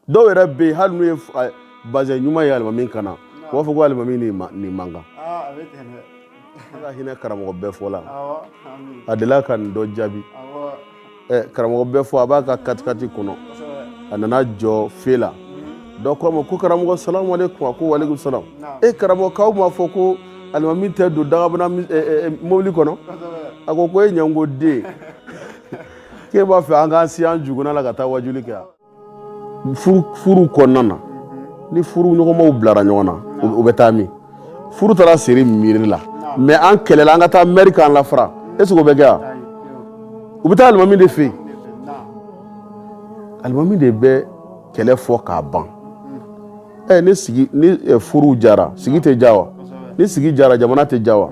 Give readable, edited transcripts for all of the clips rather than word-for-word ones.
dɔw yɛrɛ bɛ yen hali n'u ye bazɛn ɲuman ye alimami kana u b'a fɔ ko alimami nin man kan an ka hinɛ karamɔgɔ bɛɛ fɔ la a delila ka nin dɔ jaabi karamɔgɔ bɛɛ fɔ a b'a ka katikati kɔnɔ a nana jɔ fe la dɔ ko a ma ko karamɔgɔ salamu aleykum a ko walekum salam karamɔgɔ k'aw ma fɔ ko alimami tɛ don dagabana mobili kɔnɔ a ko e ɲango den k'e b'a fɛ an k'an si an juguna la ka taa wajuli kɛ furu kɔnɔna na ni furu ɲɔgɔnmaw bilara ɲɔgɔn na u bɛ taa min furu taara seri miiri la mais an kɛlɛla an ka taa mɛri k'an lafara est-ce que o bɛ kɛ wa u bɛ taa alimami de fɛ yen alimami de bɛ kɛlɛ fɔ k'a ban ni furu jara sigi tɛ ja wa ni sigi jara jamana tɛ ja wa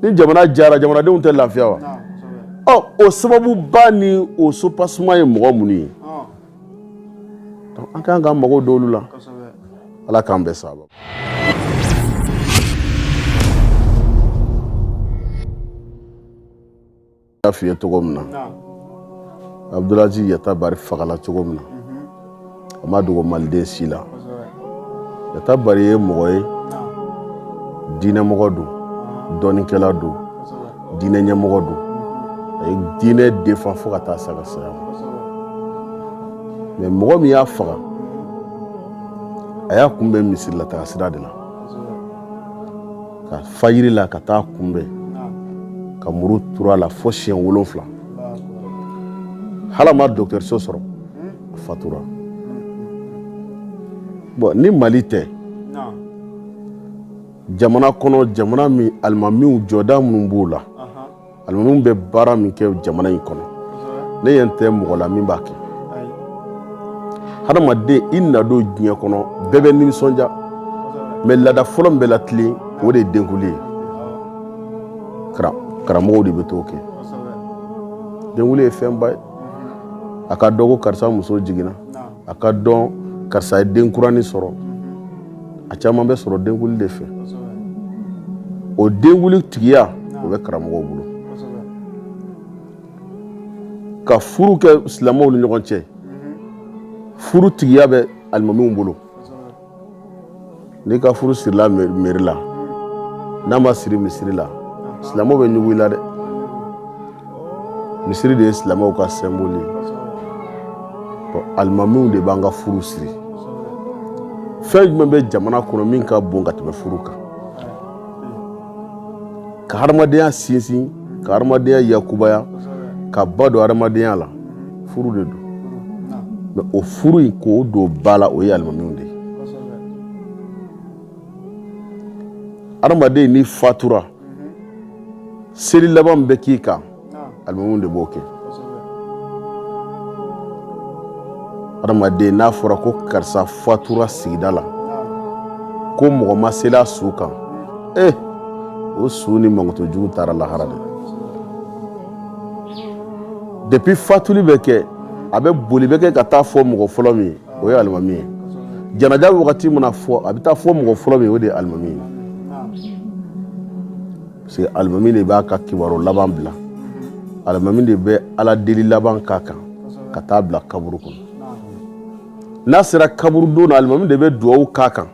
ni jamana jara jamanadenw tɛ lafiya wa o sababu ba ni o sopasuma ye mɔgɔ minnu ye an kan ka mago dɔw la ala k'an bɛɛ sababa y'a f'i ye cogo min na Abdulaziz Yatabari fagala cogo min na a ma dogo maliden si la Yatabari ye mɔgɔ ye diinɛmɔgɔ don dɔnnikɛla don diinɛ ɲɛmɔgɔ don a ye diinɛ defan fo ka taa saga saya mais mɔgɔ min y'a faga a y'a kunbɛn misiri la taga sira de la ka fajiri la ka taa kunbɛn ka muru turu a la fo siɲɛ 7 hala ma dɔgɔtɔrɔso sɔrɔ a fatura bon ni Mali tɛ jamana kɔnɔ jamana min alimamiw jɔda minnu b'o la alimamiw bɛ baara min kɛ jamana in kɔnɔ ne yen tɛ mɔgɔ la min b'a kɛ hadamaden i nadon diɲɛ kɔnɔ bɛɛ bɛ nimisɔndiya mais laada fɔlɔ min bɛ latilen o de ye denkuli ye karamɔgɔw de bɛ t'o kɛ denkuli ye fɛnba ye a ka dɔn ko karisa muso jiginna a ka dɔn karisa ye denkurani sɔrɔ a caman bɛ sɔrɔ denkuli de fɛ o denkuli tigiya o bɛ karamɔgɔw bolo ka furu kɛ silamɛw ni ɲɔgɔn cɛ furu tigiya bɛ alimamiw bolo n'i ka furu sirila mairie la n'a ma siri misiri la silamɛw bɛ ɲugu i la dɛ misiri de ye silamɛw ka symbole ye alimamiw de b'an ka furu siri fɛn jumɛn bɛ jamana kɔnɔ min ka bon ka tɛmɛ furu kan ka hadamadenya sinsin ka hadamadenya yakubaya ka ba don hadamadenya la furu de don mais o furu in k'o don ba la o ye alimamiw de ye hadamaden ni fatura seli laban bɛ k'i kan alimamiw de b'o kɛ hadamaden n'a fɔra ko karisa fatura sigida la ko mɔgɔ ma seli a su kan o su ni mankutojugu taara lahara de depuis fatuli bɛ kɛ a bɛ boli bɛ kɛ ka taa fɔ mɔgɔ fɔlɔ min ye o ye alimami ye janaja wagati mana fɔ a bɛ taa fɔ mɔgɔ fɔlɔ min ye o de ye alimami ye parce que alimami de b'a ka kibaru laban bila alimami de bɛ ala deli laban k'a kan ka taa bila kaburu kɔnɔ n'a sera kaburu don na alimami de bɛ dugawu k'a kan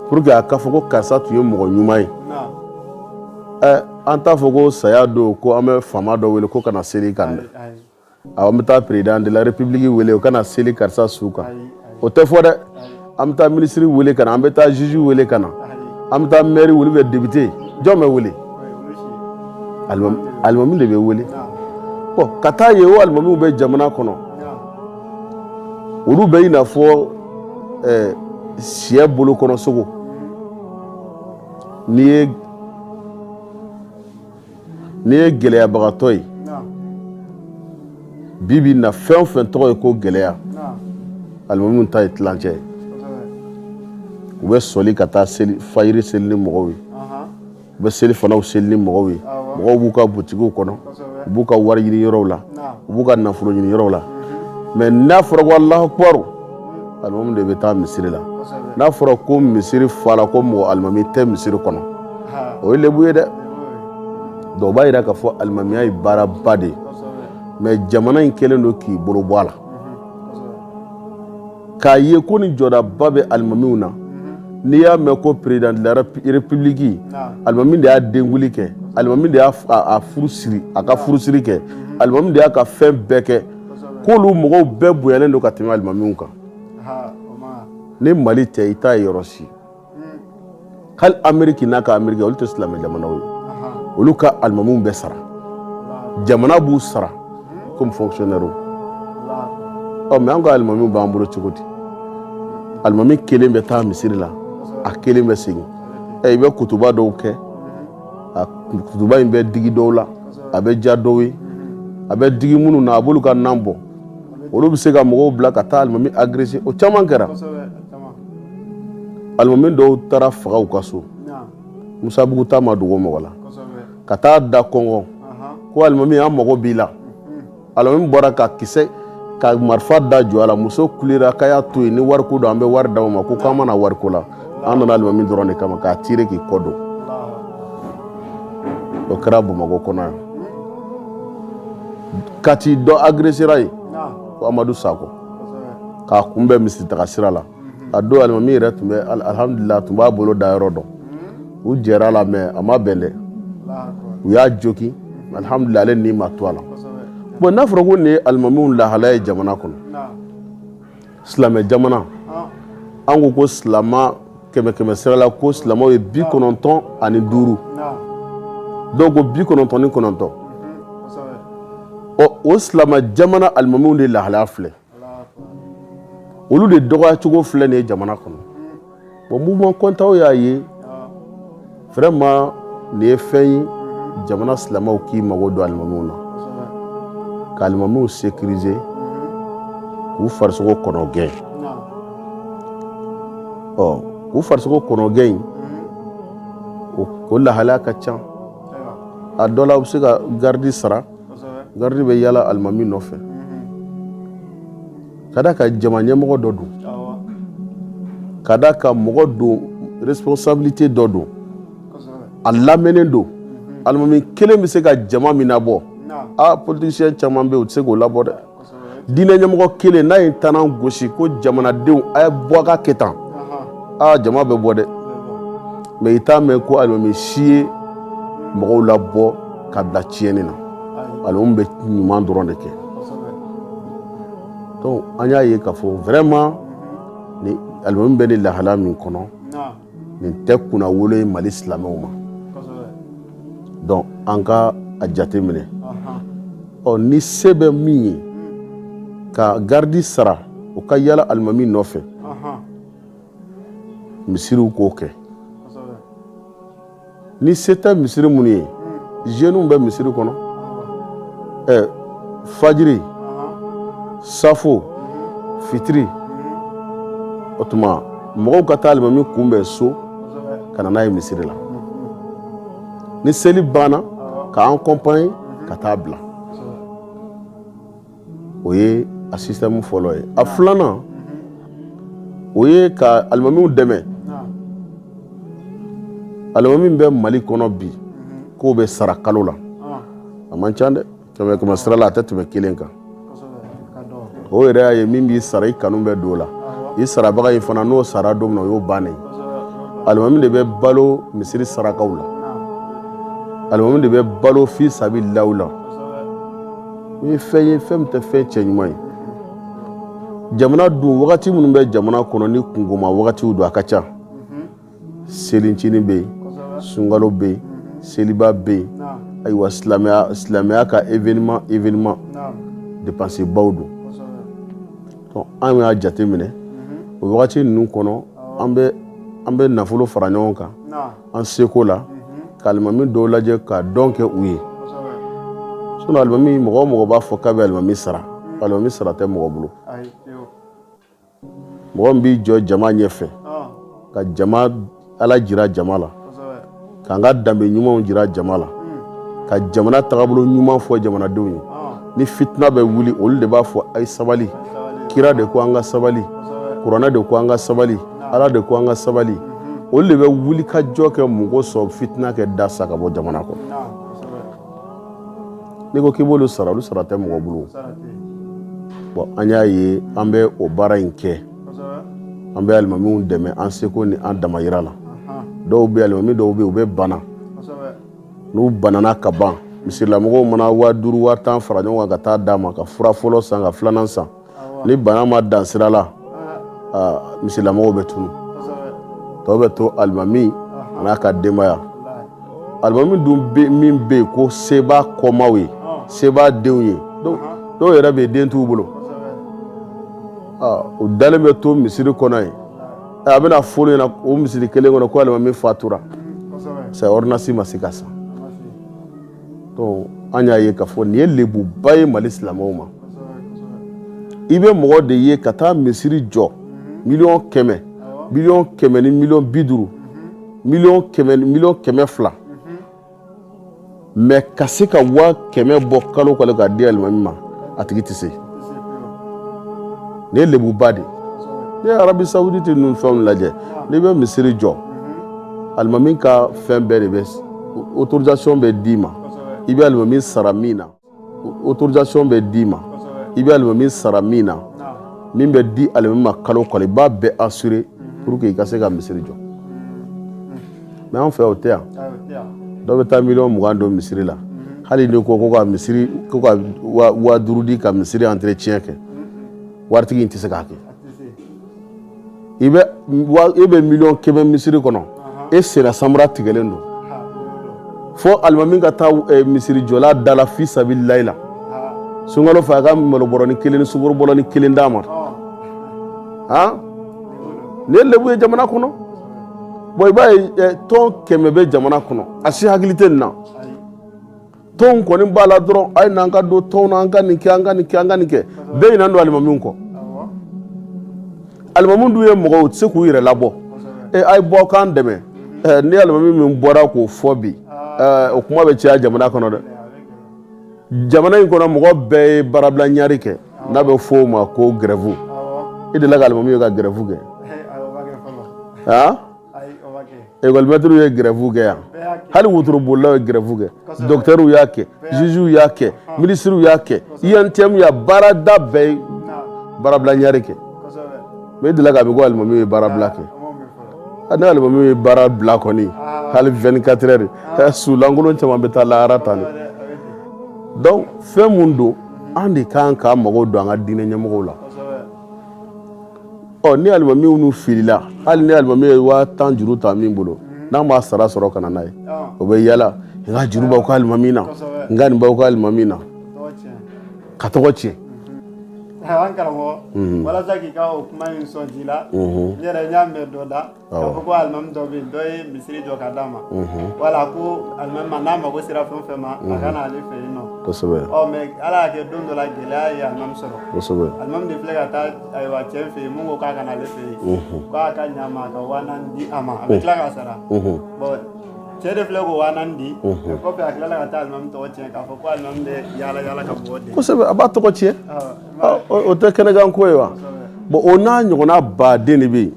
pour que a ka fɔ ko karisa tun ye mɔgɔ ɲuman ye an t'a fɔ ko saya don ko an bɛ faama dɔ wele ko kana seli kan dɛ an bɛ taa président de la république wele o kana seli karisa su kan o tɛ fɔ dɛ an bɛ taa ministre wele kana an bɛ taa juge wele kana an bɛ taa maire wele bɛ député jɔn bɛ wele alimami de bɛ wele bon ka taa ye o alimamiw bɛ jamana kɔnɔ olu bɛ i n'a fɔ sɛ bolo kɔnɔ sogo n'i ye gɛlɛyabagatɔ ye bibi na fɛn o fɛn tɔgɔ ye ko gɛlɛya alimamiw ta ye tilancɛ ye u bɛ sɔli ka taa fajiri seli ni mɔgɔw ye u bɛ seli fanaw seli ni mɔgɔw ye mɔgɔw b'u ka butigiw kɔnɔ u b'u ka wari ɲini yɔrɔw la u b'u ka nafolo ɲini yɔrɔw la mais n'a fɔra ko Alahu Akibaru alimami de bɛ taa misiri la n'a fɔra ko misiri fala ko mɔgɔ alimami tɛ misiri kɔnɔ o ye lebu ye dɛ dɔw b'a jira k'a fɔ alimamiya ye baaraba de ye mais jamana in kɛlen don k'i bolo bɔ a la k'a ye ko ni jɔdaba bɛ alimamiw na n'i y'a mɛn ko président de la république alimami de y'a denguli kɛ alimami de y'a furu siri a ka furusiri kɛ alimami de y'a ka fɛn bɛɛ kɛ k'olu mɔgɔw bɛɛ bonyalen don ka tɛmɛ alimamiw kan ni Mali tɛ i t'a ye yɔrɔ si hali Amérique n'a ka Amérique olu tɛ silamɛ jamanaw ye olu ka alimamiw bɛɛ sara jamana b'u sara comme fonctionnaire mais an ka alimamiw b'an bolo cogo di alimami kelen bɛ taa misiri la a kelen bɛ segin i bɛ kutuba dɔw kɛ a kutuba in bɛ digi dɔw la a bɛ ja dɔw ye a bɛ digi minnu na a b'olu ka nan bɔ olu bɛ se ka mɔgɔw bila ka taa alimami agresser o caman kɛra alimami dɔw taara faga u ka so Musabugu ta ma dogo mɔgɔ la ka taa da kɔngɔ ko alimami an mago b'i la alimami bɔra ka kisɛ ka marifa da jɔ a la muso kulera k'a y'a to yen ni wariko don an bɛ wari d'aw ma ko k'an mana wariko la an nana alimami dɔrɔn de kama k'a tiire k'i kɔ don o kɛra Bamakɔ kɔnɔ yan Kati dɔ agressera yen ko Amadu Sako k'a kunbɛn misitaga sira la a don alimami yɛrɛ tun bɛ alhamdulillah tun b'a bolo da yɔrɔ dɔn u jɛra la mais a ma bɛn dɛ u y'a joki alhamdulillah ale ni ma to a la bon n'a fɔra ko nin ye alimamiw lahalaya ye jamana kɔnɔ silamɛ jamana an ko silama kɛmɛ sira la ko silamɛw ye 95 donc 99 o silama jamana alimamiw de lahalaya filɛ olu de dɔgɔya cogo filɛ nin ye jamana kɔnɔ bon mouvement kɔntaw y'a ye vraiment nin ye fɛn ye jamana silamɛw k'i mago don alimamiw na ka alimamiw sécuriser k'u farisogo kɔnɔ gɛn k'u farisogo kɔnɔ gɛn o lahalaya ka ca a dɔ la u bɛ se ka gardi sara gardi bɛ yala alimami nɔfɛ ka da ka jama ɲɛmɔgɔ dɔ don ka da ka mɔgɔ don responsabilité dɔ don a lamɛnnen don alimami kelen bɛ se ka jama min labɔ politicien caman bɛ yen u tɛ se k'o labɔ dɛ diinɛ ɲɛmɔgɔ kelen n'a ye tannan gosi ko jamanadenw a ye bɔ a ka kɛ tan jama bɛ bɔ dɛ mais i t'a mɛn ko alimami si ye mɔgɔw labɔ ka bila tiɲɛni na alimami bɛ ɲuman dɔrɔn de kɛ donc an y'a ye k'a fɔ vraiment ni alimami bɛ nin lahalaya min kɔnɔ nin tɛ kunna wolo ye Mali silamɛw ma donc an ka a jate minɛ ni se bɛ min ye ka gardi sara o ka yala alimami nɔfɛ misiriw k'o kɛ ni se tɛ misiri minnu ye jeunes bɛ misiri kɔnɔ fajiri safo fitiri o tuma mɔgɔw ka taa alimami kunbɛn so ka na n'a ye misiri la ni seli banna ka accompagner ka taa bila o ye a système fɔlɔ ye a filanan o ye ka alimamiw dɛmɛ alimami bɛ Mali kɔnɔ bi k'o bɛ sara kalo la a man ca dɛ kɛmɛ sira la a tɛ tɛmɛ kelen kan o yɛrɛ y'a ye min b'i sara i kanu bɛ don o la i sarabaga in fana n'o sara don min na o y'o bannen alimami de bɛ balo misiri sarakaw la alimami de bɛ balo fi sabilillahi la o ye fɛn ye fɛn min tɛ fɛn cɛ ɲuman ye jamana dun wagati minnu bɛ jamana kɔnɔ ni kungoma wagatiw don a ka ca selincini bɛ yen sunkalo bɛ yen seliba bɛ yen ayiwa silamɛya ka événement dépense baw don donc an y'a jate minɛ o wagati ninnu kɔnɔ an bɛ nafolo fara ɲɔgɔn kan an seko la ka alimami dɔw lajɛ ka dɔn kɛ u ye sinon alimami mɔgɔ o mɔgɔ b'a fɔ k'a bɛ alimami sara tɛ mɔgɔ bolo mɔgɔ min b'i jɔ jama ɲɛfɛ ka jama ala jira jama la k'an ka danbe ɲumanw jira jama la ka jamana tagabolo ɲuman fɔ jamanadenw ye ni fitina bɛ wuli olu de b'a fɔ a ye sabali kira de ko an ka sabali kuranɛ de ko an ka sabali ala de ko an ka sabali olu de bɛ wuli ka jɔ kɛ mɔgɔ sɔn fitina kɛ da sa ka bɔ jamana kɔnɔ n'i ko k'i b'olu sara tɛ mɔgɔ bolo bon an y'a ye an bɛ o baara in kɛ an bɛ alimamiw dɛmɛ an seko ni an damayira la dɔw bɛ alimami dɔw bɛ u bɛ bana n'u banana ka ban misilamɔgɔw mana 5000 1000 fara ɲɔgɔn kan ka taa d'a ma ka fura fɔlɔ san ka filanan san ni bana ma dan sira la misilamɔgɔw bɛ tunu tɔw bɛ to alimami n'a ka denbaya alimami dun min bɛ yen ko seba kɔmaw ye seba denw ye dɔw yɛrɛ bɛ den t'u bolo o dalen bɛ to misiri kɔnɔ yen a bɛna fɔ ɲɛna o misiri kelen kɔnɔ ko alimami fatura c'est ordonnance ma se ka san donc an y'a ye k'a fɔ nin ye lebuba ye Mali silamɛw ma i bɛ mɔgɔ de ye ka taa misiri jɔ 100 000 100 ni 50 000 100 ni 200 mais ka se ka 100 bɔ kalo kalo ka di alimami ma a tigi tɛ se ne lebuba de ne Arabi Saoudite ninnu fɛnw lajɛ ne bɛ misiri jɔ alimami ka fɛn bɛɛ de bɛ autorisation bɛ d'i ma i bɛ alimami sara min na autorisation bɛ d'i ma i bɛ alimami sara min na min bɛ di alimami ma kalo kalo i b'a bɛɛ assurer pour que i ka se ka misiri jɔ mais an fɛ o tɛ yan dɔw bɛ taa 20 don misiri la hali ni ko ka misiri ko ka 5000 di ka misiri entretien kɛ waritigi in tɛ se k'a kɛ i bɛ 100 misiri kɔnɔ e sera samara tigɛlen don fo alimami ka taa misiri jɔla dala fi sabilillahi la sunkalo fɛ a ka malobɔrɔni 1 ni sukorobɔrɔni 1 d'a ma ni ye lebu ye jamana kɔnɔ bon i b'a ye tɔn 100 bɛ jamana kɔnɔ a si hakili tɛ nin na tɔnw kɔni b'a la dɔrɔn a ye n'an ka don tɔnw na an ka nin kɛ an ka nin kɛ an ka nin kɛ bɛɛ ɲinɛn don alimamiw kɔ alimamiw dun ye mɔgɔw u tɛ se k'u yɛrɛ labɔ a ye bɔ k'an dɛmɛ ni alimami min bɔra k'o fɔ bi o kuma bɛ caya jamana kɔnɔ dɛ jamana in kɔnɔ mɔgɔ bɛɛ ye baarabila ɲari kɛ n'a bɛ fɔ o ma ko grève i delila ka alimami ye ka grève kɛ école-maître ye grève kɛ yan hali wotorobolila ye grève kɛ docteur y'a kɛ juge y'a kɛ ministre y'a kɛ INTM y'a baarada bɛɛ ye baarabila ɲari kɛ mais i delila ka bɛ ko alimami ye baarabila kɛ ne alimami ye baara bila kɔni hali 24 heures sulankolon caman bɛ taa lahara tan donc fɛn mun don an de kan ka mago don an ka diinɛ ɲɛmɔgɔw la ni alimamiw n'u filila hali ni alimami ye 10 juru ta min bolo n'an b'a sara sɔrɔ ka na n'a ye o bɛ yala n ka juru b'aw ka alimami na n ka nin b'aw ka alimami na ka tɔgɔ tiɲɛ an karamɔgɔ walasa k'i ka o kuma in sɔn ji la n yɛrɛ n y'a mɛn dɔ da k'a fɔ ko alimami dɔ bɛ yen dɔ ye misiri jɔ ka d'a ma wala ko alimami ma n'a mago sera fɛn o fɛn ma a ka na ale fɛ yen nɔ kosɛbɛ mais ala y'a kɛ don dɔ la gɛlɛya ye alimami sɔrɔ kosɛbɛ alimami de filɛ ka taa ayiwa cɛ fɛ yen mun ko k'a ka na ale fɛ yen k'a ka ɲa ma a ka 4000 di a ma a bɛ tila k'a sara bon cɛ de filɛ k'o 4000 di kɔfɛ a tilala ka taa alimami tɔgɔ tiɲɛ k'a fɔ ko alimami bɛ yaala ka bɔ de kosɛbɛ a b'a tɔgɔ tiɲɛ o tɛ kɛnɛkan ko ye wa bon o n'a ɲɔgɔnna baden de bɛ yen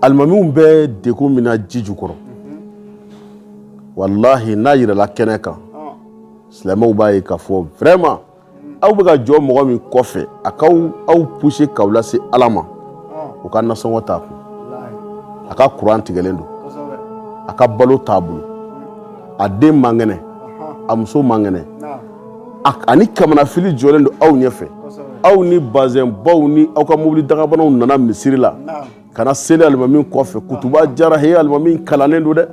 alimamiw bɛ degun min na ji jukɔrɔ walahi n'a yirala kɛnɛ kan silamɛw b'a ye k'a fɔ vraiment aw bɛ ka jɔ mɔgɔ min kɔfɛ a k'aw pousser k'aw lase Ala ma o ka nasɔngɔ t'a kun a ka courant tigɛlen don a ka balo t'a bolo a den man kɛnɛ a muso man kɛnɛ ani kamanafili jɔlen don aw ɲɛfɛ aw ni bazɛn baw ni aw ka mobili dagabanaw nana misiri la kana seli alimami kɔfɛ kutuba jara he alimami kalannen don dɛ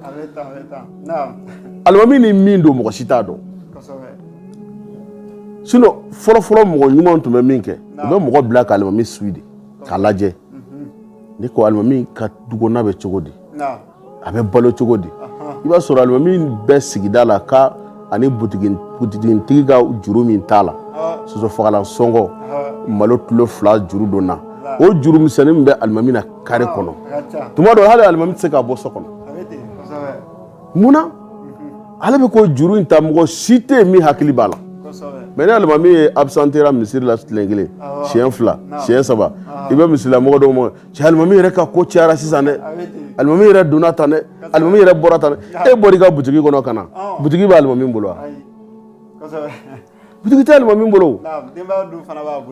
alimami ni min don mɔgɔ si t'a dɔn sinon fɔlɔfɔlɔ mɔgɔ ɲuman tun bɛ min kɛ u bɛ mɔgɔ bila ka alimami suit de k'a lajɛ ni ko alimami ka dukɔnɔna bɛ cogo di a bɛ balo cogo di i b'a sɔrɔ alimami bɛ sigida la ka ani butigitigi ka juru min t'a la sosofagalan sɔngɔ malo kilo 2 juru donna o juru misɛnnin min bɛ alimami na kare kɔnɔ tuma dɔ hali alimami tɛ se k'a bɔ so kɔnɔ munna ale bɛ ko juru in ta mɔgɔ si tɛ min hakili b'a la mais ni alimami ye absentera misiri la tile kelen siɲɛ 2 siɲɛ 3 i bɛ misilamɔgɔ dɔw ma cɛ alimami yɛrɛ ka ko cayara sisan dɛ alimami yɛrɛ donna tan dɛ alimami yɛrɛ bɔra tan dɛ e bɔra i ka butigi kɔnɔ ka na butigi bɛ alimami bolo wa bitigi tɛ alimami bolo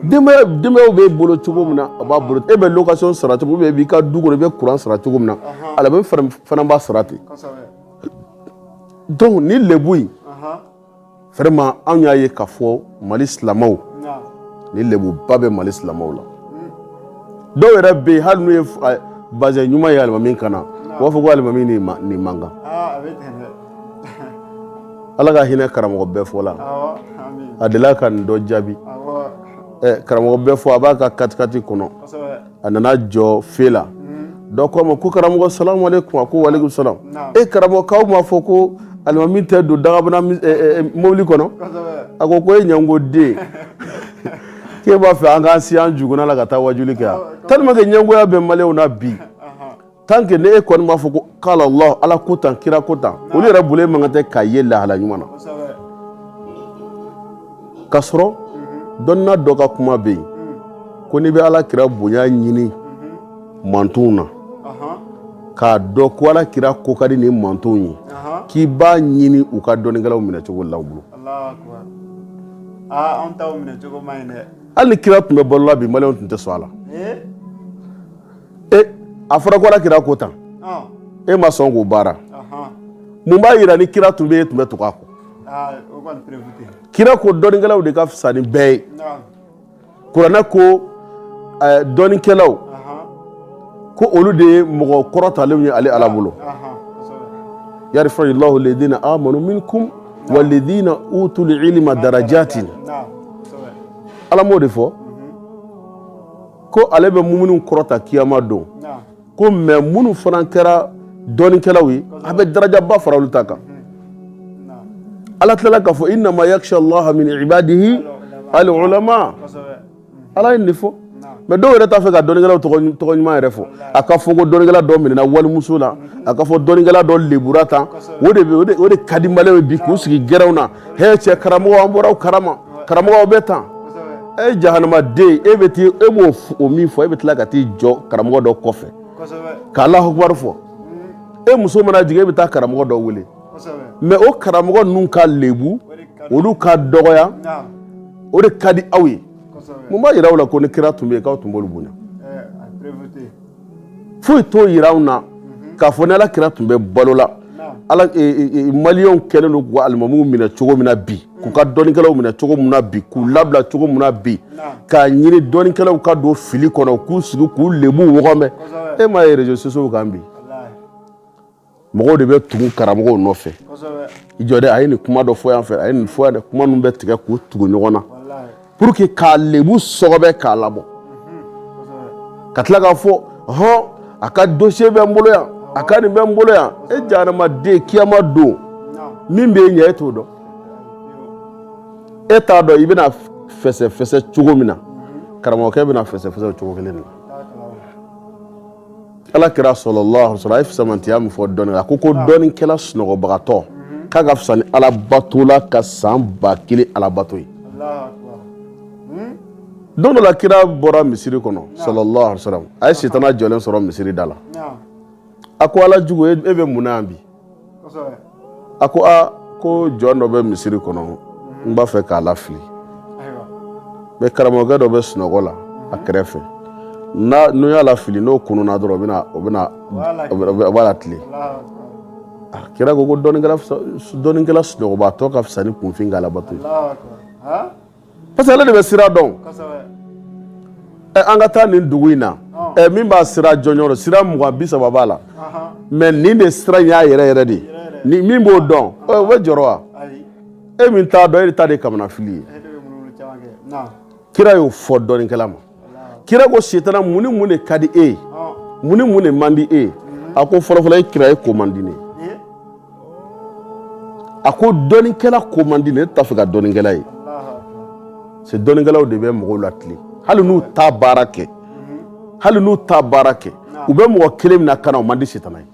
denbayaw b'e bolo cogo min na a b'a bolo e bɛ location sara cogo min, i b'i ka du kɔnɔ i bɛ courant sara cogo min na alimami fana b'a sara ten. donc ni lebu in vraiment anw y'a ye k'a fɔ Mali silamɛw ni lebuba bɛ Mali silamɛw la. dɔw yɛrɛ bɛ yen hali n'u ye bazɛn ɲuman ye alimami kan na u b'a fɔ ko alimami nin man kan. Ala ka hinɛ karamɔgɔ bɛɛ fɔ la a delila ka nin dɔ jaabi karamɔgɔ bɛɛ fɔ a b'a ka katikati kɔnɔ a nana jɔ fe la dɔ ko a ma ko karamɔgɔ salamu aleykum a ko waleykum salam karamɔgɔ k'aw m'a fɔ ko alimami tɛ don dagabana mobili kɔnɔ a ko e ɲɛngo den k'e b'a fɛ an k'an si an juguna la ka taa wajuli kɛ yan tellement que ɲɛngoya bɛ maliyɛnw na bi tant que ne kɔni b'a fɔ ko kala Allah ala ko tan kira ko tan olu yɛrɛ bolo man kan tɛ k'a ye lahala ɲuman na k'a sɔrɔ dɔnna dɔ ka kuma bɛ yen ko n'i bɛ ala kira bonya ɲini mantonw na k'a dɔn ko ala kira ko ka di ni mantonw ye k'i b'a ɲini u ka dɔnnikɛlaw minɛ cogo la u bolo. anw t'aw minɛ cogo ma ɲi dɛ. hali ni kira tun bɛ balola bi maliyɛnw tun tɛ sɔn a la. a fɔra ko ala kira ko tan e ma sɔn k'o baara mun b'a yira ni kira tun bɛ yen e tun bɛ tugu a kɔ. kira ko dɔnnikɛlaw de ka fisa ni bɛɛ ye. kuranɛ ko dɔnnikɛlaw ko olu de ye mɔgɔ kɔrɔtalenw ye ale ala bolo. yarfa'u Allahu alladhina amanu minkum walladhina utul ilma darajatin. ala m'o de fɔ ko ale bɛ muminun kɔrɔta kiyama don ko mais minnu fana kɛra dɔnnikɛlaw ye a bɛ darajaba fara olu ta kan. ala tilala k'a fɔ innama yakhsha Allaha min ibadihi al-ulama. ala ye nin de fɔ mais dɔw yɛrɛ t'a fɛ ka dɔnnikɛlaw tɔgɔ ɲuman yɛrɛ fɔ a ka fɔ ko dɔnnikɛla dɔ minɛna walimuso la a ka fɔ dɔnnikɛla dɔ lebura tan o de ka di maliyɛnw ye bi k'u sigi gɛrɛnw na cɛ karamɔgɔ an bɔra aw karama karamɔgɔ aw bɛ tan jahanamaden e b'o min fɔ e bɛ tila ka t'i jɔ karamɔgɔ dɔ kɔfɛ ka Allahu akbar fɔ muso mana jigin e bɛ taa karamɔgɔ dɔ wele mais o karamɔgɔ ninnu ka lebu olu ka dɔgɔya o de ka di aw ye. mun b'a yira aw la ko ni kira tun bɛ yen k'aw tun b'olu bonya foyi t'o yira anw na k'a fɔ ni ala kira tun bɛ balo la maliyɛnw kɛlen don k'u alimamuw minɛ cogo min na bi k'u ka dɔnnikɛlaw minɛ cogo min na bi k'u labila cogo min na bi k'a ɲini dɔnnikɛlaw ka don fili kɔnɔ k'u sigi k'u lebu wɔgɔmɛ e m'a ye réseaux sociaux kan bi mɔgɔw de bɛ tugu karamɔgɔw nɔfɛ i jɔ dɛ a ye nin kuma dɔ fɔ yan fɛ a ye nin fɔ yan dɛ kuma ninnu bɛ tigɛ k'u tugu ɲɔgɔn na pour que k'a lebu sɔgɔbɛ k'a labɔ ka tila k'a fɔ a ka dossier bɛ n bolo yan a ka nin bɛ n bolo yan e jahanamaden kiyama don min bɛ ɲɛ e t'o dɔn e t'a dɔn i bɛna fɛsɛfɛsɛ cogo min na karamɔgɔkɛ bɛna fɛsɛfɛsɛ o cogo kelen na ala kira sallallahu alaihi wasallam a ye fisamantiya min fɔ dɔnni a ko dɔnnikɛla sunɔgɔbagatɔ k'a ka fisa ni alabato la ka san 1000 alabato ye. don dɔ la kira bɔra misiri kɔnɔ sallallahu alaihi wasallam a ye sitana jɔlen sɔrɔ misiri da la a ko ala jugu e bɛ mun na yan bi a ko ko jɔn dɔ bɛ misiri kɔnɔ n b'a fɛ k'a lafili mais karamɔgɔkɛ dɔ bɛ sunɔgɔ la a kɛrɛfɛ n'o y'a lafili n'o kununa dɔrɔn o b'a latile kira ko dɔnnikɛla sunɔgɔbatɔ ka fisa ni kunfin ka alabato ye parce que ale de bɛ sira dɔn an ka taa nin dugu in na min b'a sira jɔnjɔn sira 20-30 b'a la mais nin de sira in y'a yɛrɛ yɛrɛ de ni min b'o dɔn o bɛ jɔrɔ wa e min t'a dɔn e de ta de ye kamanafili ye kira y'o fɔ dɔnnikɛla ma kira ko sitana mun ni mun de ka di e ye mun ni mun de man di e ye a ko fɔlɔfɔlɔ e kira ye ko man di ne ye a ko dɔnnikɛla ko man di ne t'a fɛ ka dɔnnikɛla ye c'est dɔnnikɛlaw de bɛ mɔgɔw latile hali n'u t'a baara kɛ u bɛ mɔgɔ kelen min na kana o man di sitana ye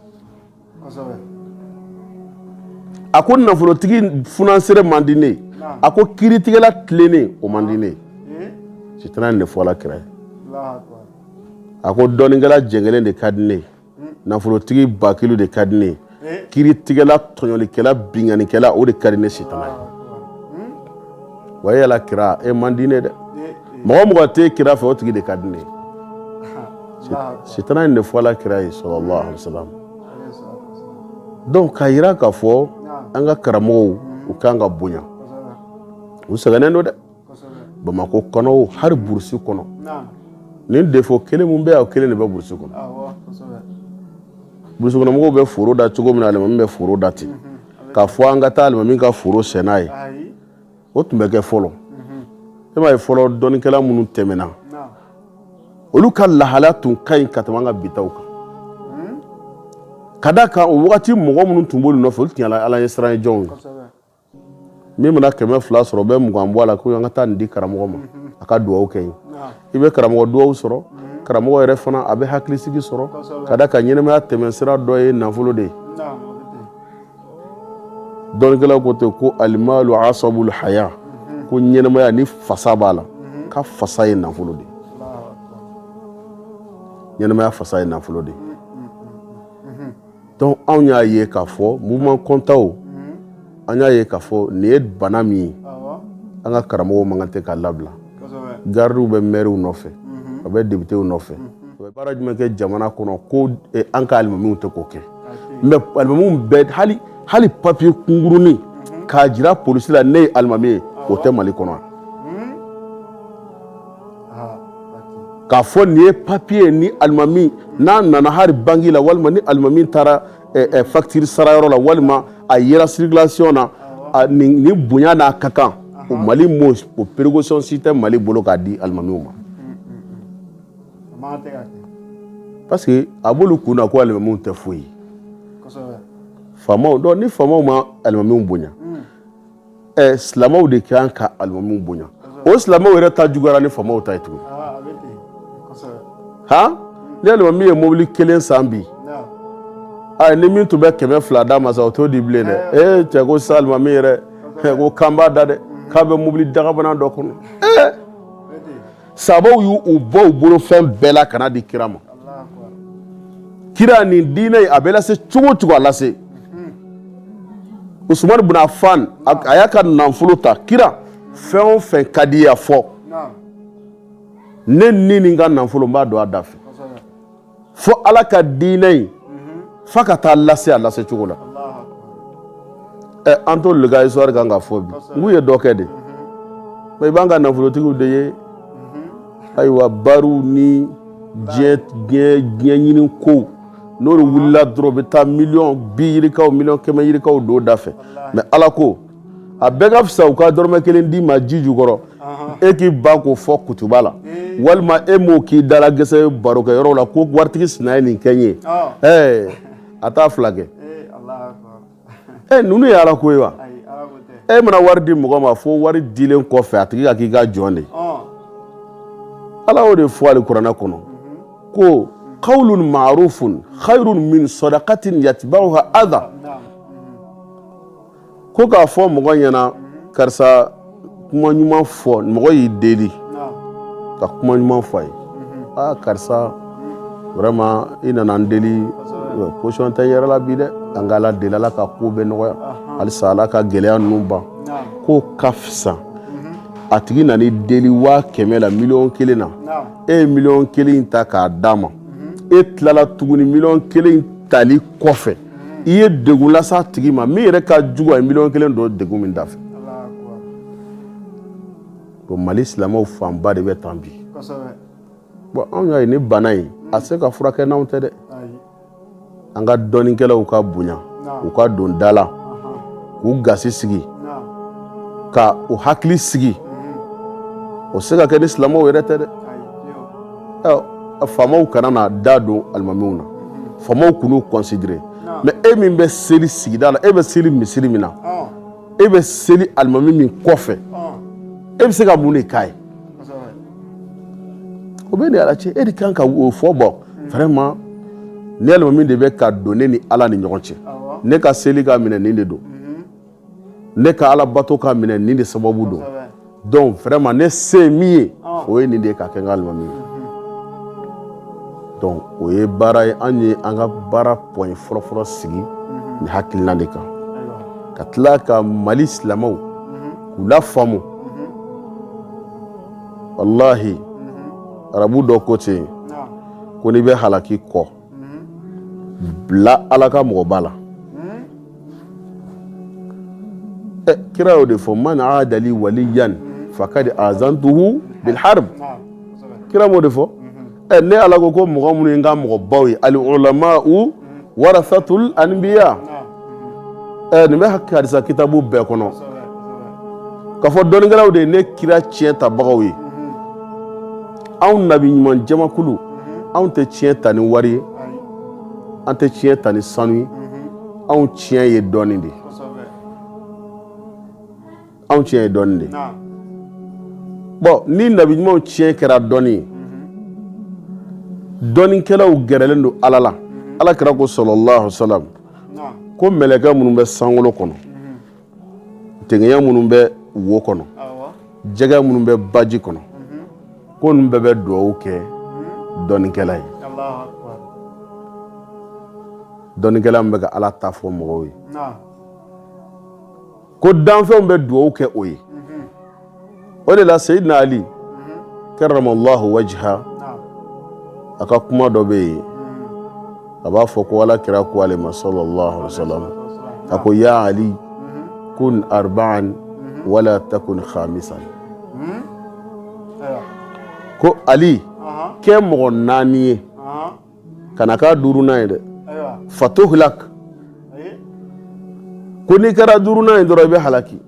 a ko nafolotigi funansere man di ne ye a ko kiiritigɛla tilennen o man di ne ye sitana ye nin de fɔ ala kira ye a ko dɔnnikɛla jɛngɛlen de ka di ne ye nafolotigi 1000 de ka di ne ye kiiritigɛla tɔɲɔlikɛla binganikɛla o de ka di ne sitana ye wa yala kira e mandine de mɔgɔ te kira fɛ o tigi de ka di ne sitana ne fɔ la kira ye sallallahu alaihi wasallam donc ka yira ka fɔ an ka karamɔgɔw u kan ka bonya u sɛgɛnnen don dɛ Bamako kɔnɔ o hari burusi kɔnɔ nin defo kelen mun bɛ yan o kelen de bɛ burusi kɔnɔ burusi kɔnɔ mɔgɔw bɛ foro da cogo min na alimami bɛ foro da ten ka fɔ an ka taa alimami ka foro sɛnɛ ye o tun bɛ kɛ fɔlɔ e m'a ye fɔlɔ dɔnnikɛla minnu tɛmɛna olu ka lahala tun ka ɲi ka tɛmɛ an ka bitaw kan ka d'a kan o wagati mɔgɔ minnu tun b'olu nɔfɛ olu tun ye ala ɲɛ siran ye jɔnw ye min mana 200 sɔrɔ o bɛ 20 bɔ a la ko an ka taa nin di karamɔgɔ ma a ka duwawu kɛ yen i bɛ karamɔgɔ duwawu sɔrɔ karamɔgɔ yɛrɛ fana a bɛ hakilisigi sɔrɔ ka d'a kan ɲɛnɛmaya tɛmɛsira dɔ ye nafolo de ye dɔnnikɛlaw ko ten ko alimalu asabul haya ko ɲɛnɛmaya ni fasa b'a la ka fasa ye nafolo de ye ɲɛnɛmaya fasa ye nafolo de ye donc anw y'a ye k'a fɔ mouvement kɔntaw an y'a ye k'a fɔ nin ye bana min ye an ka karamɔgɔw man kan tɛ k'a labila gardiw bɛ maires nɔfɛ a bɛ députés nɔfɛ u bɛ baara jumɛn kɛ jamana kɔnɔ ko an ka alimamiw tɛ k'o kɛ mais alimamiw bɛɛ hali papier kungurunin k'a jira polisi la ne ye alimami ye o tɛ Mali kɔnɔ k'a fɔ nin ye papier ni alimami n'a nana hari bangi la walima ni alimami taara facture sarayɔrɔ la walima a yera circulation na ni bonya n'a ka kan o Mali mo o précaution si tɛ Mali bolo k'a di alimamiw ma parce que a b'olu kun na ko alimamiw tɛ foyi faamaw donc ni faamaw ma alimamiw bonya silamɛw de kan ka alimamiw bonya o silamɛw yɛrɛ ta juguyara ni faamaw ta ye tuguni ni alimami ye mobili 1 san bi ni min tun bɛ 200 d'a ma sa o t'o di bilen dɛ cɛ ko sisan alimami yɛrɛ ko kan b'a da dɛ k'a bɛ mobili dagabana dɔ kɔnɔ sabaw y'u bɔ u bolo fɛn bɛɛ la kana di kira ma kira nin diinɛ a bɛ lase cogo o cogo a lase Usman ibn Affan a y'a ka nafolo ta kira fɛn o fɛn ka di a fɔ ne ni nin ka nafolo n b'a don a da fɛ fo Ala ka diinɛ in fa ka taa lase a lase cogo la an t'olu ka histoire kan ka fɔ bi n k'u ye dɔ kɛ de mais i b'an ka nafolotigiw de ye ayiwa bariw ni diɲɛ ɲini kow n'olu wulila dɔrɔn u bɛ taa 1,000,000 yirikaw 1,100,000 yirikaw don da fɛ mais Ala ko a bɛɛ ka fisa u ka dɔrɔmɛ 1 d'i ma ji jukɔrɔ e k'i ban k'o fɔ kutuba la walima e m'o k'i dala gɛsɛ barokɛyɔrɔ la ko waritigi sina ye nin kɛ n ye a t'a fila kɛ ninnu ye Ala ko ye wa e mana wari di mɔgɔ ma fo wari dilen kɔfɛ a tigi ka k'i ka jɔn de Ala y'o de fɔ ale kuranɛ kɔnɔ ko qawlun ma'rufun khayrun min sadaqatin yatba'uha adha ko k'a fɔ mɔgɔ ɲɛna karisa kuma ɲuman fɔ mɔgɔ y'i deli ka kuma ɲuman fɔ a ye karisa vraiment i nana n deli position tɛ yɛrɛ la bi dɛ an ka Ala deli Ala ka ko bɛ nɔgɔya halisa Ala ka gɛlɛya ninnu ban ko ka fisa a tigi nani deli 100,000 la 1,000,000 na e ye 1,000,000 ta k'a d'a ma e tilala tuguni 1,000,000 tali kɔfɛ i ye degun lase a tigi ma min yɛrɛ ka jugu a ye 1,000,000 don degun min da fɛ bon Mali silamɛw fanba de bɛ tan bi bon anw y'a ye ni bana in a se ka furakɛ n'anw tɛ dɛ an ka dɔnnikɛlaw ka bonya u ka don da la k'u gasi sigi ka u hakili sigi o se ka kɛ ni silamɛw yɛrɛ tɛ dɛ faamaw kana na da don alimamiw na faamaw kun'u considérer mais e min bɛ seli sigida la e bɛ seli misiri min na e bɛ seli alimami min kɔfɛ e bɛ se ka mun de k'a ye o bɛ ni Ala cɛ e de kan ka o fɔ bɔ vraiment ne alimami de bɛ ka don ne ni Ala ni ɲɔgɔn cɛ ne ka seli ka minɛ nin de don ne ka Ala bato ka minɛ nin de sababu don donc vraiment ne se min ye o ye nin de ka kɛ n ka alimami ye donc o ye baara ye an ye an ka baara point fɔlɔ sigi ni hakilina de kan ka tila ka Mali silamɛw k'u lafaamu wallahi arabu dɔ ko ten ko n'i bɛ halaki kɔ bila ala ka mɔgɔ ba la kira y'o de fɔ man aadali waliyan fakad azantuhu bil harb kira m'o de fɔ ne ala ko mɔgɔ minnu ye n ka mɔgɔ baw ye al ulama'u warathatul anbiya nin bɛ hadisa kitabu bɛɛ kɔnɔ k'a fɔ dɔnnikɛlaw de ye ne kira tiɲɛ tabagaw ye anw nabi ɲuman jamakulu anw tɛ tiɲɛ ta ni wari ye an tɛ tiɲɛ ta ni sanu ye anw tiɲɛ ye dɔnni de anw tiɲɛ ye dɔnni de bon ni nabi ɲumanw tiɲɛ kɛra dɔnni ye dɔnnikɛlaw gɛrɛlen don ala la ala kira ko sallallahu alaihi wasallam ko mɛlɛkɛ minnu bɛ sankolo kɔnɔ tɛŋɛɲɛ minnu bɛ wo kɔnɔ jɛgɛ minnu bɛ baji kɔnɔ ko ninnu bɛɛ bɛ dugawu kɛ dɔnnikɛla ye dɔnnikɛla min bɛ ka ala ta fɔ mɔgɔw ye ko danfɛnw bɛ dugawu kɛ o ye o de la Sayyidina Ali karamallahu wajha a ka kuma dɔ bɛ yen a b'a fɔ ko ala kira ko ale ma sallallahu alaihi wasallam a ko ya Ali kun arba'an wala takun khamisan ko Ali kɛ mɔgɔ 4 ye kana k'a 5nan ye dɛ fatuhlak ko n'i kɛra 5nan ye dɔrɔn i bɛ halaki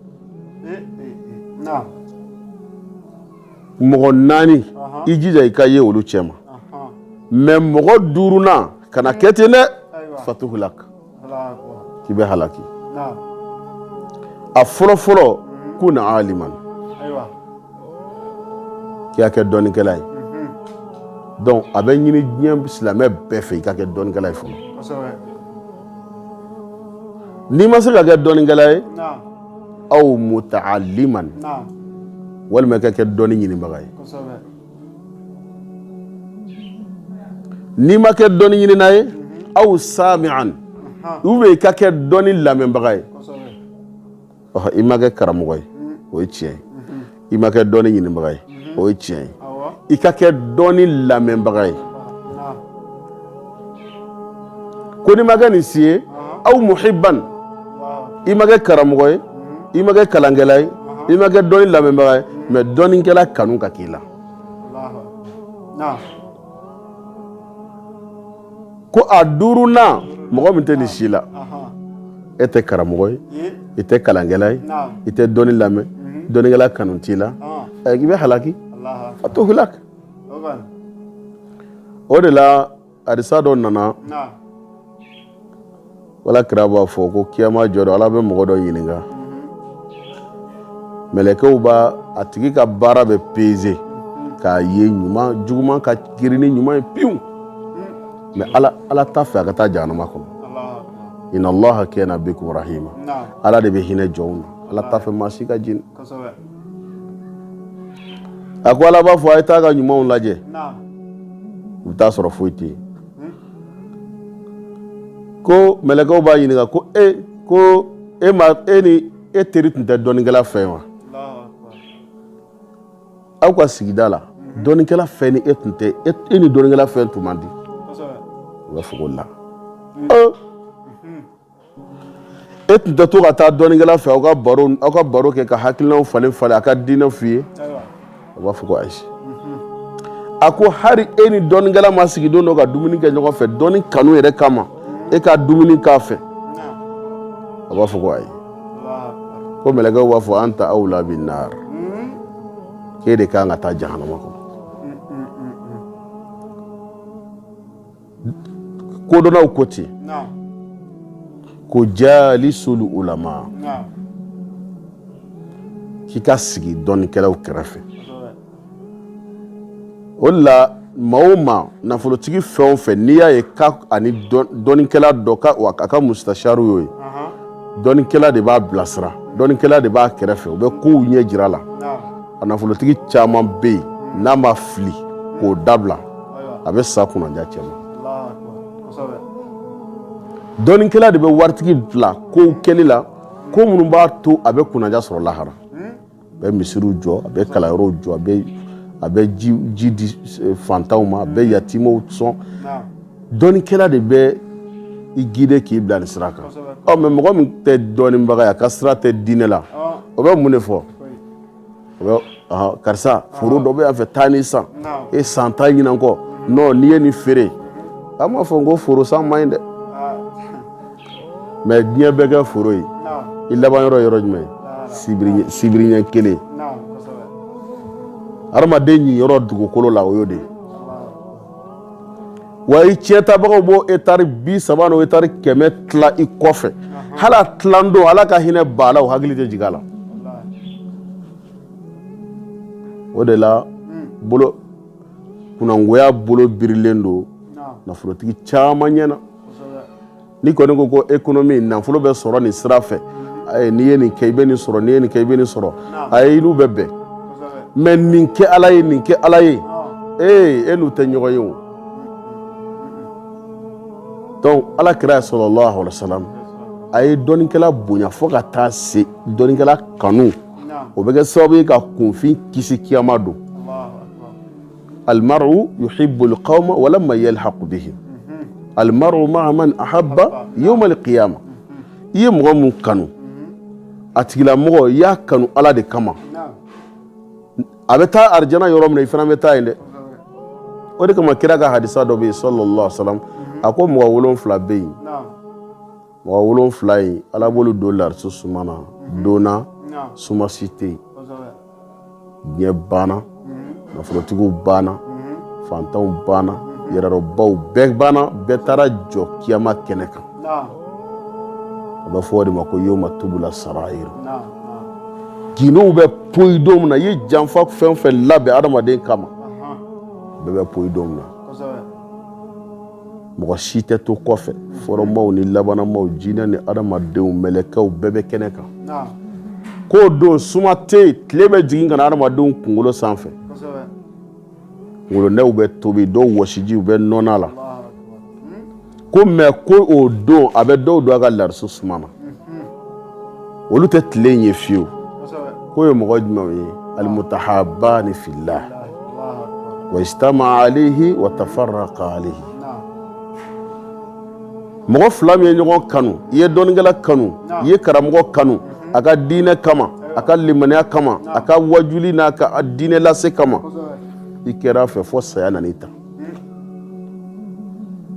mɔgɔ 4 i jija i ka ye olu cɛ ma mais mɔgɔ 5nan kana kɛ ten dɛ fatuhlak k'i bɛ halaki a fɔlɔ kun aliman k'i ka kɛ dɔnnikɛla ye donc a bɛ ɲini diɲɛ silamɛ bɛɛ fɛ i ka kɛ dɔnnikɛla ye fɔlɔ n'i ma se ka kɛ dɔnnikɛla ye aw muta'alliman walima i ka kɛ dɔnni ɲinibaga ye n'i ma kɛ dɔnni ɲinina ye aw sami'an ou bien i ka kɛ dɔnni lamɛnbaga ye i ma kɛ karamɔgɔ ye o ye tiɲɛ ye i ma kɛ dɔnni ɲinibaga ye o ye tiɲɛ ye i ka kɛ dɔnni lamɛnbaga ye ko n'i ma kɛ nin si ye aw muhibban i ma kɛ karamɔgɔ ye i ma kɛ kalankɛla ye i ma kɛ dɔnni lamɛnbaga ye mais dɔnnikɛla kanu ka k'i la ko a 5nan mɔgɔ min tɛ nin si la e tɛ karamɔgɔ ye i tɛ kalankɛla ye i tɛ dɔnni lamɛn dɔnnikɛla kanu t'i la k'i bɛ halaki fatuhlak o de la hadisa dɔ nana wala kira b'a fɔ ko kiyama jɔ don ala bɛ mɔgɔ dɔ ɲininka mɛlɛkɛw b'a a tigi ka baara bɛ peser k'a ye ɲuman juguman ka girin ni ɲuman ye piwu mais ala t'a fɛ a ka taa jahanama kɔnɔ inna allaha kana bikum rahima ala de bɛ hinɛ jɔnw na ala t'a fɛ maa si ka jeni a ko ala b'a fɔ a ye taa ka ɲumanw lajɛ u bɛ taa sɔrɔ foyi tɛ yen ko mɛlɛkɛw b'a ɲininka ko e ni e teri tun tɛ dɔnnikɛla fɛ wa aw ka sigida la dɔnnikɛla fɛ ni e tun tɛ e ni dɔnnikɛla fɛn tun man di u b'a fɔ ko la e tun tɛ to ka taa dɔnnikɛla fɛ aw ka baro kɛ ka hakilinaw falen a ka diinɛ f'i ye u b'a fɔ ko ayi a ko hari e ni dɔnnikɛla ma sigi don dɔ ka dumuni kɛ ɲɔgɔn fɛ dɔnni kanu yɛrɛ kama e ka dumuni k'a fɛ a b'a fɔ ko ayi ko mɛlɛkɛw b'a fɔ anta awla bin nar k'e de kan ka taa jahanama kɔnɔ kodɔnnaw ko ten ko jalisul ulama k'i ka sigi dɔnnikɛlaw kɛrɛfɛ o de la maa o maa nafolotigi fɛn o fɛn n'i y'a ye k'a ani dɔnnikɛla dɔ a ka mustasharu y'o ye dɔnnikɛla de b'a bilasira dɔnnikɛla de b'a kɛrɛfɛ u bɛ kow ɲɛ jira la a nafolotigi caman bɛ yen n'a ma fili k'o dabila a bɛ sa kunnaja cɛ ma dɔnnikɛla de bɛ waritigi bila kow kɛli la ko minnu b'a to a bɛ kunnaja sɔrɔ lahara a bɛ misiriw jɔ a bɛ kalanyɔrɔw jɔ a bɛ ji di fantanw ma a bɛ yatimaw sɔn dɔnnikɛla de bɛ i guider k'i bila nin sira kan mais mɔgɔ min tɛ dɔnnibaga ye a ka sira tɛ diinɛ la o bɛ mun de fɔ o bɛ karisa foro dɔ bɛ yan fɛ taa ni san e san ta ɲinan kɔ non n'i ye nin feere a m'a fɔ n ko foro san man ɲi dɛ mais diɲɛ bɛɛ kɛ foro ye i laban yɔrɔ jumɛn sibiri ɲɛ kelen hadamaden ɲi yɔrɔ dugukolo la o y'o de ye wa i tiɲɛtabagaw b'o etari 30 n'o etari 100 tila i kɔfɛ hali a tilan don ala ka hinɛ b'a la o hakili tɛ jigin a la o de la kunangoya bolo birilen don nafolotigi caman ɲɛna ni kɔni ko économie nafolo bɛ sɔrɔ nin sira fɛ n'i ye nin kɛ i bɛ nin sɔrɔ n'i ye nin kɛ i bɛ nin sɔrɔ ayi n'u bɛ bɛn mais nin kɛ ala ye nin kɛ ala ye e n'u tɛ ɲɔgɔn ye o donc ala kira sallallahu alaihi wasallam a ye dɔnnikɛla bonya fo ka taa se dɔnnikɛla kanu o bɛ kɛ sababu ye ka kunfin kisi kiyama don almaru yuhibbu alqawma walamma yalhaqu bihim almaru ma'a man ahabba yawm alqiyama i ye mɔgɔ mun kanu a tigilamɔgɔ i y'a kanu ala de kama a bɛ taa arijana yɔrɔ min na i fana bɛ taa yen dɛ o de kama kira ka hadisa dɔ bɛ yen sallallahu alaihi wasallam a ko mɔgɔ 7 bɛ yen mɔgɔ 7 in ala b'olu don lariso suma na donna suma si tɛ yen diɲɛ banna nafolotigiw banna fantanw banna yɛrɛdɔnbaw bɛɛ banna bɛɛ taara jɔ kiyama kɛnɛ kan a bɛ fɔ o de ma ko yawma tubula sarayir gindow bɛ poyi don min na i ye janfa fɛn o fɛn labɛn adamaden kama bɛɛ bɛ poyi don min na mɔgɔ si tɛ to kɔfɛ fɔlɔmaw ni labanamaw jinɛ ni adamadenw mɛlɛkɛw bɛɛ bɛ kɛnɛ kan k'o don suma tɛ yen tile bɛ jigin ka na adamadenw kunkolo sanfɛ ngolonɛw bɛ tobi dɔw wɔsijiw bɛ nɔnɔ la ko mais ko o don a bɛ dɔw don a ka lariso suma na olu tɛ tile in ye fiyewu ko ye mɔgɔ jumɛnw ye almutahabani fillah wa ijtama alayhi wa tafarraqa alayhi mɔgɔ 2 min ye ɲɔgɔn kanu i ye dɔnnikɛla kanu i ye karamɔgɔ kanu a ka diinɛ kama a ka limaniya kama a ka wajuli n'a ka diinɛ lase kama i kɛra fɛ fo saya nan'i ta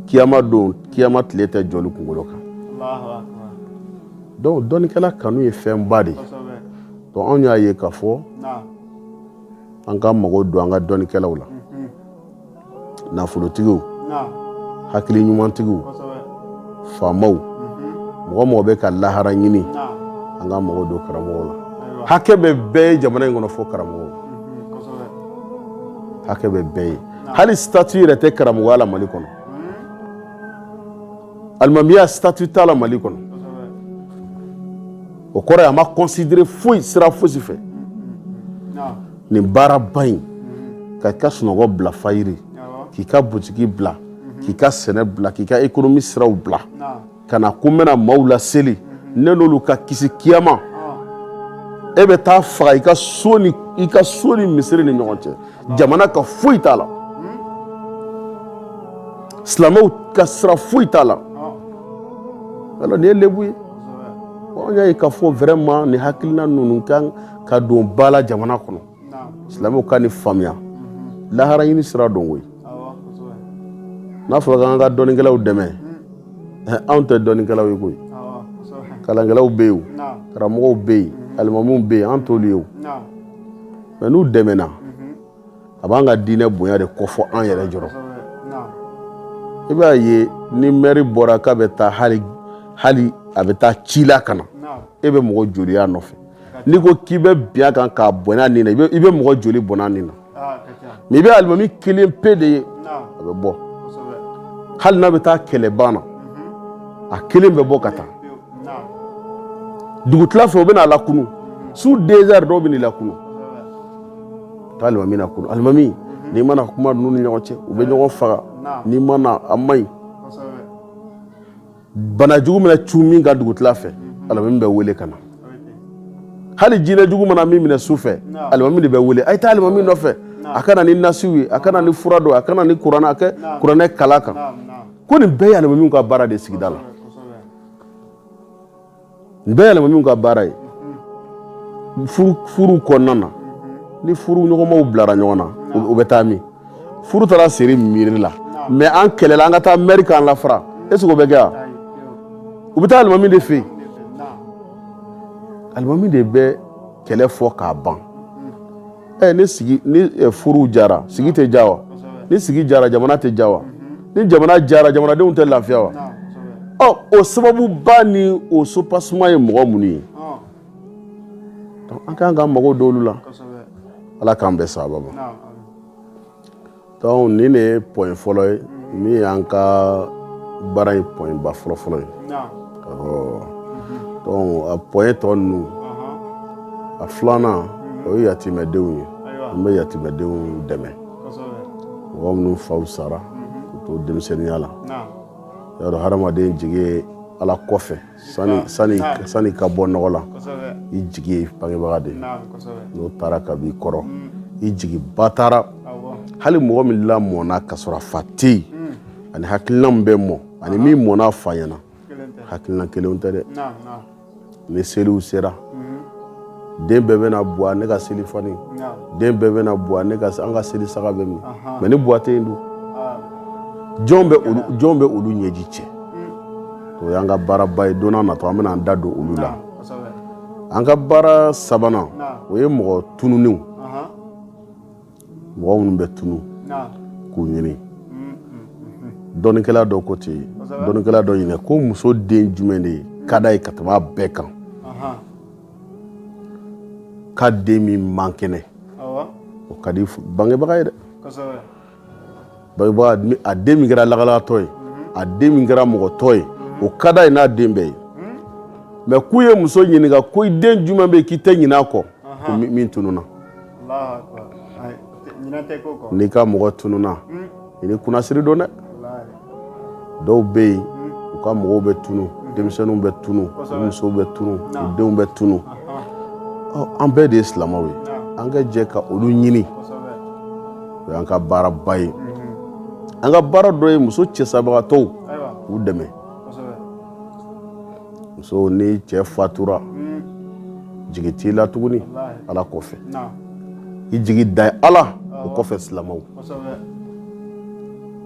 kiyama don kiyama tile tɛ jɔli kunkolo kan donc dɔnnikɛla kanu ye fɛnba de donc anw y'a ye k'a fɔ an ka mago don an ka dɔnnikɛlaw la nafolotigiw hakili ɲumantigiw faamaw mɔgɔ bɛ ka lahara ɲini an ka mago don karamɔgɔw la hakɛ bɛ bɛɛ ye jamana in kɔnɔ fo karamɔgɔw hakɛ bɛ bɛɛ ye hali statut yɛrɛ tɛ karamɔgɔya la Mali kɔnɔ alimamiya statut t'a la Mali kɔnɔ o kɔrɔ ye a ma considérer foyi sira fosi fɛ nin baaraba in ka i ka sunɔgɔ bila fayiri k'i ka butigi bila k'i ka sɛnɛ bila k'i ka économie siraw bila ka na ko n bɛna maaw laseli ne n'olu ka kisi kiyama e bɛ taa faga i ka so ni misiri ni ɲɔgɔn cɛ jamana ka foyi t'a la silamɛw ka sira foyi t'a la alors nin ye lebu ye anw y'a ye k'a fɔ vraiment nin hakilina ninnu kan ka don ba la jamana kɔnɔ silamɛw ka nin faamuya lahara ɲini sira don koyi n'a fɔra k'an ka dɔnnikɛlaw dɛmɛ anw tɛ dɔnnikɛlaw ye koyi kalankɛlaw bɛ yen karamɔgɔw bɛ yen alimamiw bɛ yen an t'olu ye o mais n'u dɛmɛna a b'an ka diinɛ bonya de kɔfɔ an yɛrɛ jɔrɔ i b'a ye ni maire bɔra k'a bɛ taa hali a bɛ taa ci la ka na e bɛ mɔgɔ joli y'a nɔfɛ n'i ko k'i bɛ bin kan k'a bɔnna nin na i bɛ mɔgɔ joli bɔnna nin na mais i bɛ alimami kelen pe de ye a bɛ bɔ hali n'a bɛ taa kɛlɛban na a kelen bɛ bɔ ka taa dugutila fɛ o bɛ na lakunu su 2 heures dɔw bɛ n'i lakunu taa alimami na kunu alimami n'i mana kuma ninnu ni ɲɔgɔn cɛ u bɛ ɲɔgɔn faga n'i mana a man ɲi banajugu mina cu min ka dugutila fɛ alimami bɛ wele ka na hali jinɛ jugu mana min minɛ su fɛ alimami de bɛ wele a ye taa alimami nɔfɛ a kana ni nasiw ye a kana ni fura dɔ a kana ni kuranɛ a kɛ kuranɛ kala kan ko nin bɛɛ ye alimamiw ka baara de ye sigida la nin bɛɛ ye alimamiw ka baara ye furu kɔnɔna na ni furu ɲɔgɔnmaw bilara ɲɔgɔn na u bɛ taa min furu taara seri miiri la mais an kɛlɛla an ka taa mɛri k'an lafara est-ce que o bɛ kɛ wa u bɛ taa alimami de fɛ yen alimami de bɛ kɛlɛ fɔ k'a ban ni furu jara sigi tɛ ja wa ni sigi jara jamana tɛ ja wa ni jamana jara jamanadenw tɛ lafiya wa o sababu ba ni o sopasuma ye mɔgɔ minnu ye an kan ka mago don olu la ala k'an bɛɛ sababa ma donc nin de ye point fɔlɔ ye min y'an ka baara in point ba fɔlɔ-fɔlɔ ye donc a point tɔ ninnu a filanan o ye yatimɛdenw ye an bɛ yatimɛdenw dɛmɛ mɔgɔ minnu faw sara k'u to denmisɛnniya la i y'a dɔn hadamaden jigi ye ala kɔfɛ sani ka bɔ nɔgɔ la i jigi ye bangebaga de n'o taara ka b'i kɔrɔ i jigi ba taara hali mɔgɔ min lamɔna ka sɔrɔ a fa tɛ yen ani hakilina min bɛ mɔ ani min mɔna a fa ɲɛna hakilina kelenw tɛ dɛ ni seliw sera den bɛɛ bɛna buwa ne ka seli fani den bɛɛ bɛna buwa an ka seli saga bɛ min mais ni buwa tɛ yen dun jɔn bɛ olu ɲɛji cɛ o y'an ka baaraba ye don n'a nataw an bɛna an da don olu la an ka baara sabanan o ye mɔgɔ tununenw mɔgɔ minnu bɛ tunu k'u ɲini dɔnnikɛla dɔ ko ten dɔnnikɛla dɔ ɲinɛ ko muso den jumɛn de ka d'a ye ka tɛmɛ a bɛɛ kan ka den min man kɛnɛ o ka di bangebaga ye dɛ bangebaga a den min kɛra lagalagatɔ ye a den min kɛra mɔgɔtɔ ye o ka d'a ye n'a den bɛɛ ye mais k'u ye muso ɲininka ko i den jumɛn bɛ yen k'i tɛ ɲinɛ a kɔ ko min tununa n'i ka mɔgɔ tununa i ni kunnasiri don dɛ dɔw bɛ yen u ka mɔgɔw bɛ tunu denmisɛnninw bɛ tunu musow bɛ tunu u denw bɛ tunu an bɛɛ de ye silamɛw ye an ka jɛ ka olu ɲini o y'an ka baaraba ye an ka baara dɔ ye muso cɛsabagatɔw k'u dɛmɛ muso ni cɛ fatura jigi t'i la tuguni ala kɔfɛ i jigi da ye ala o kɔfɛ silamɛw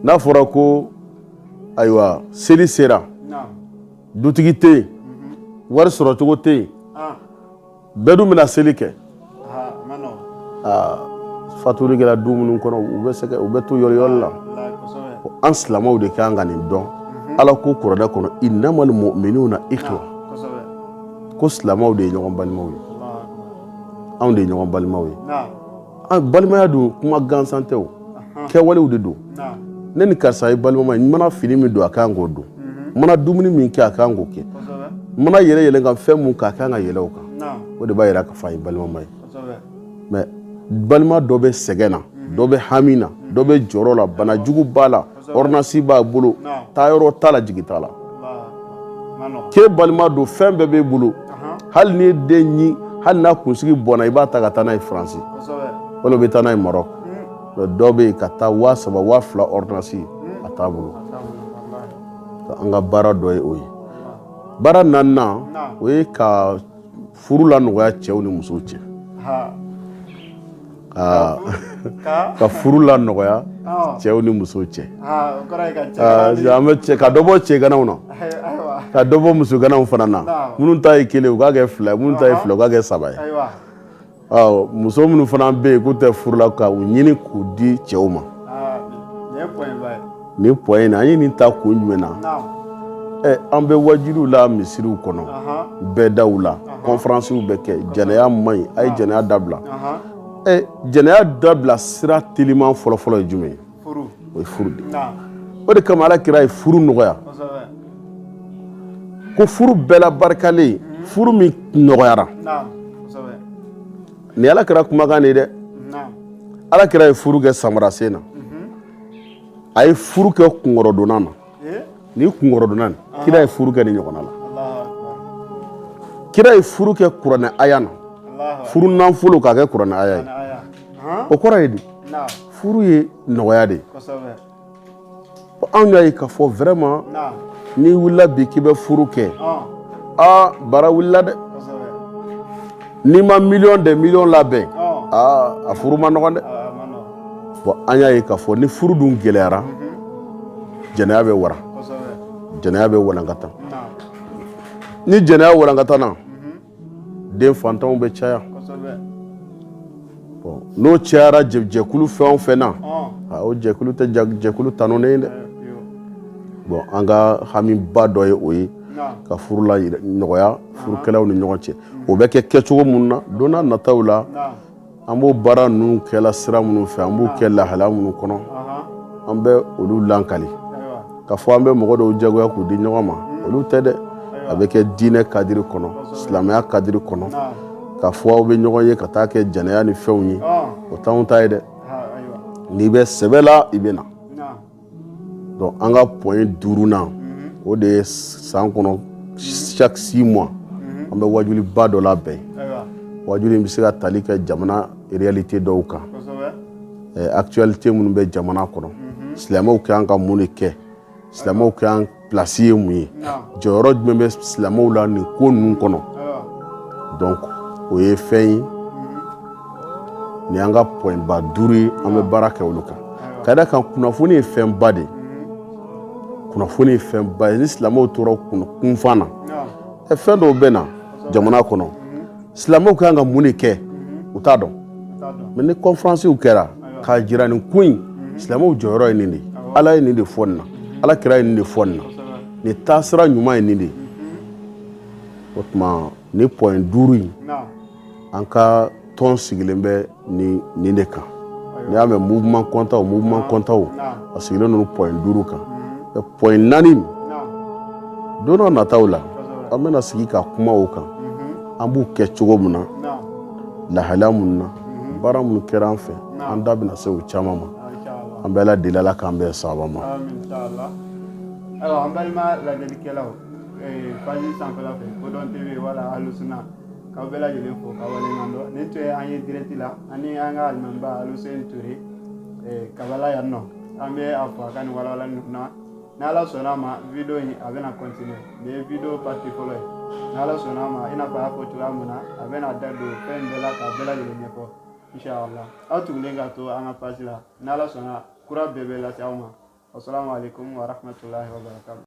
n'a fɔra ko ayiwa seli sera dutigi tɛ yen wari sɔrɔ cogo tɛ yen bɛɛ dun bɛna seli kɛ faturi kɛra du minnu kɔnɔ u bɛ to yɔrɔ la an silamɛw de kan ka nin dɔn ala ko kuranɛ kɔnɔ innamal mu'minuna ikhwa ko silamɛw de ye ɲɔgɔn balimaw ye anw de ye ɲɔgɔn balimaw ye balimaya dun kuma gansan tɛ o kɛwalew de don ne ni karisa ye balimama ye n mana fini min don a kan k'o don n mana dumuni min kɛ a kan k'o kɛ n mana yɛlɛ ka fɛn mun kɛ a kan ka yɛlɛ o kan o de b'a yira k'a fɔ a ye balimama ye mais balima dɔ bɛ sɛgɛn na dɔ bɛ hami na dɔ bɛ jɔrɔ la banajugu b'a la ordonnance b'a bolo taayɔrɔ t'a la jigi t'a la k'e balima don fɛn bɛɛ b'e bolo hali n'i ye den ɲi hali n'a kunsigi bɔnna i b'a ta ka taa n'a ye Faransi wala bɛ taa n'a ye Maroc dɔw bɛ yen ka taa 3000 2000 ordonnance a t'a bolo an ka baara dɔ ye o ye baara naaninan o ye ka furu la nɔgɔya cɛw ni musow cɛ ka furu la nɔgɔya cɛw ni musow cɛ an bɛ cɛ ka dɔ bɔ cɛganaw na ka dɔ bɔ musoganaw fana na minnu ta ye kelen u k'a kɛ fila minnu ta ye fila u k'a kɛ saba ye muso minnu fana bɛ yen k'u tɛ furu la ka u ɲini k'u di cɛw ma nin point in an ye nin ta kun jumɛn na an bɛ wajibiw la misiriw kɔnɔ bɛɛ daw la conférencew bɛ kɛ jɛnɛya man ɲi a ye jɛnɛya dabila jɛnɛya dabila sira teliman fɔlɔfɔlɔ ye jumɛn ye o ye furu de o de kama ala kira ye furu nɔgɔya ko furu bɛɛ la barikalen furu min nɔgɔyara ni ala kira kumakan de ye dɛ ala kira ye furu kɛ samarasen na a ye furu kɛ kunkɔrɔdonna na ni kunkɔrɔdonna ni kira ye furu kɛ ni ɲɔgɔnna la kira ye furu kɛ kuranɛ aya na furu nafolo k'a kɛ kuranɛ aya ye o kɔrɔ ye di furu ye nɔgɔya de anw y'a ye k'a fɔ vraiment n'i wulila bi k'i bɛ furu kɛ bara wulila dɛ n'i ma million labɛn a furu ma nɔgɔn dɛ bon an y'a ye k'a fɔ ni furu dun gɛlɛyara jɛnɛya bɛ wara jɛnɛya bɛ walankata ni jɛnɛya walankata na den fantanw bɛ caya bon n'o cayara jɛkulu fɛn o fɛn na o jɛkulu tɛ jɛkulu tanunen dɛ bon an ka hamiba dɔ ye o ye ka furu la nɔgɔya furukɛlaw ni ɲɔgɔn cɛ o bɛ kɛ kɛcogo minnu na don n'a nataw la an b'o baara ninnu kɛla sira minnu fɛ an b'u kɛ lahalaya minnu kɔnɔ an bɛ olu lankali ka fɔ an bɛ mɔgɔ dɔw jagoya k'u di ɲɔgɔn ma olu tɛ dɛ a bɛ kɛ diinɛ kadiri kɔnɔ silamɛya kadiri kɔnɔ ka fɔ aw bɛ ɲɔgɔn ye ka taa kɛ jɛnɛya ni fɛnw ye o t'anw ta ye dɛ n'i bɛ sɛbɛ la i bɛ na donc an ka point 5nan o de ye san kɔnɔ chaque 6 mois an bɛ wajuliba dɔ labɛn wajuli bɛ se ka tali kɛ jamana réalité dɔw kan actualité minnu bɛ jamana kɔnɔ silamɛw ka kan ka mun de kɛ silamɛw ka kan place ye mun ye jɔyɔrɔ jumɛn bɛ silamɛw la nin ko ninnu kɔnɔ donc o ye fɛn ye ni an ka point ba 5 ye an bɛ baara kɛ olu kan ka da kan kunnafoni ye fɛn ba de kunnafoni ye fɛn ba ye ni silamɛw tora kunfan na fɛn dɔw bɛ na jamana kɔnɔ silamɛw ka kan ka mun de kɛ u t'a dɔn mais ni conférencew kɛra k'a jira nin ko in silamɛw jɔyɔrɔ ye nin de ala ye nin de fɔ nin na ala kira ye nin de fɔ nin na nin taasira ɲuman ye nin de o tuma ni point 5 in an ka tɔn sigilen bɛ nin de kan n'i y'a mɛn mouvement kɔntaw a sigilen don point 5 kan point 4 don dɔ nataw la an bɛna sigi ka kuma o kan an b'u kɛ cogo min na lahalaya minnu na baara minnu kɛra an fɛ an da bɛna se o caman ma an bɛ ala deli ala k'an bɛn sababa ma ayiwa an balima lajɛlikɛlaw page sanfɛla fɛ Kodɔn TV wala Alusuna k'aw bɛɛ lajɛlen fo k'aw waleɲuman dɔn nin tun ye an ye direct la ani an ka alimamiba Aluseni Ture Kabala yan nɔ an bɛ a fɔ a ka nin walawala ninnu na ni ala sɔnna a ma video in a bɛna continuer nin ye video partie fɔlɔ ye ni ala sɔnna a ma i n'a fɔ a y'a fɔ cogoya min na a bɛna da don fɛn bɛɛ la k'a bɛɛ lajɛlen ɲɛfɔ inshallah aw tugulen ka to an ka page la ni ala sɔnna kura bɛɛ bɛ lase aw ma assalamu alaikum wa rahmatullahi wa barakatuh